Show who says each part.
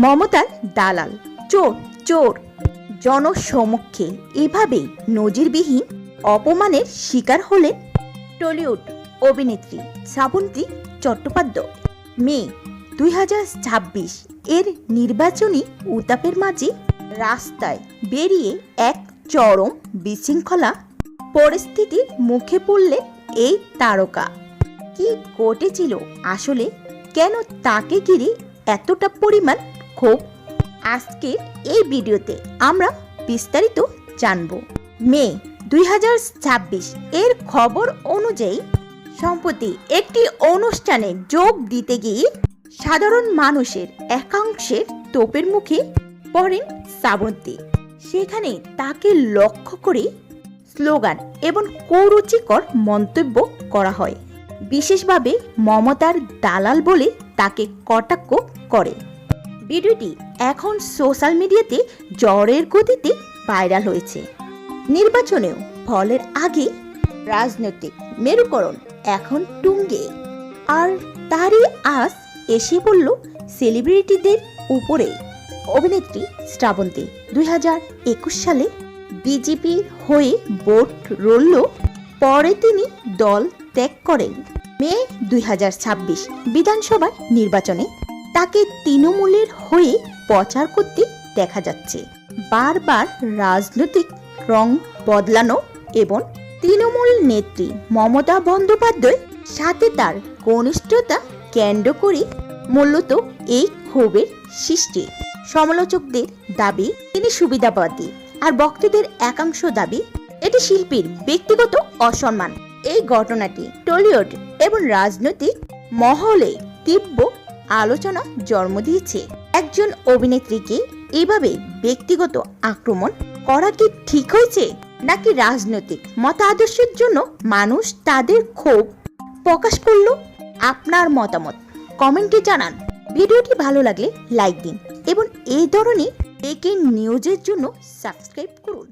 Speaker 1: মমতার দালাল, চোর চোর। জনসমক্ষে এভাবেই নজিরবিহীন অপমানের শিকার হলেন টলিউড অভিনেত্রী শ্রাবন্তী চট্টোপাধ্যায়। মে 2026 এর নির্বাচনী উত্তাপের মাঝে রাস্তায় বেরিয়ে এক চরম বিশৃঙ্খলা পরিস্থিতির মুখে পড়লেন এই তারকা। কি ঘটেছিল আসলে, কেন তাকে ঘিরে এতটা পরিমাণ ক্ষোভ, আজকের এই ভিডিওতে আমরা বিস্তারিত জানব। মে 2026 এর খবর অনুযায়ী সম্প্রতি একটি অনুষ্ঠানে যোগ দিতে গিয়ে সাধারণ মানুষের একাংশের তোপের মুখে পড়েন শ্রাবন্তী। সেখানে তাকে লক্ষ্য করে স্লোগান এবং কুরুচিকর মন্তব্য করা হয়। বিশেষভাবে মমতার দালাল বলে তাকে কটাক্ষ করে। ভিডিওটি এখন সোশ্যাল মিডিয়াতে ঝড়ের গতিতে ভাইরাল হয়েছে। নির্বাচনেও ফলের আগে রাজনৈতিক মেরুকরণ এখন তুঙ্গে, আর তারই আজ এসে পড়ল সেলিব্রিটিদের উপরে। অভিনেত্রী শ্রাবন্তী 2021 সালে বিজেপির হয়ে ভোট রইল, পরে তিনি দল ত্যাগ করেন। মে 2026 বিধানসভা নির্বাচনে তাকে তৃণমূলের হয়ে প্রচার করতে দেখা যাচ্ছে। বারবার রাজনৈতিক রং বদলানো এবং তৃণমূল নেত্রী মমতা বন্দ্যোপাধ্যায়ের সাথে তার ঘনিষ্ঠতা কেন্দ্র করে মূলত এই ক্ষোভের সৃষ্টি। সমালোচকদের দাবি তিনি সুবিধাবাদী, আর ভক্তদের একাংশ দাবি এটি শিল্পীর ব্যক্তিগত অসম্মান। এই ঘটনাটি টলিউড এবং রাজনৈতিক মহলে তীব্র আলোচনা জন্ম দিয়েছে। একজন অভিনেত্রীকে এভাবে ব্যক্তিগত আক্রমণ করা কি ঠিক হয়েছে, নাকি রাজনৈতিক মতাদর্শের জন্য মানুষ তাদের ক্ষোভ প্রকাশ করলো? আপনার মতামত কমেন্টে জানান। ভিডিওটি ভালো লাগলে লাইক দিন এবং এই ধরনের ব্রেকিং নিউজের জন্য সাবস্ক্রাইব করুন।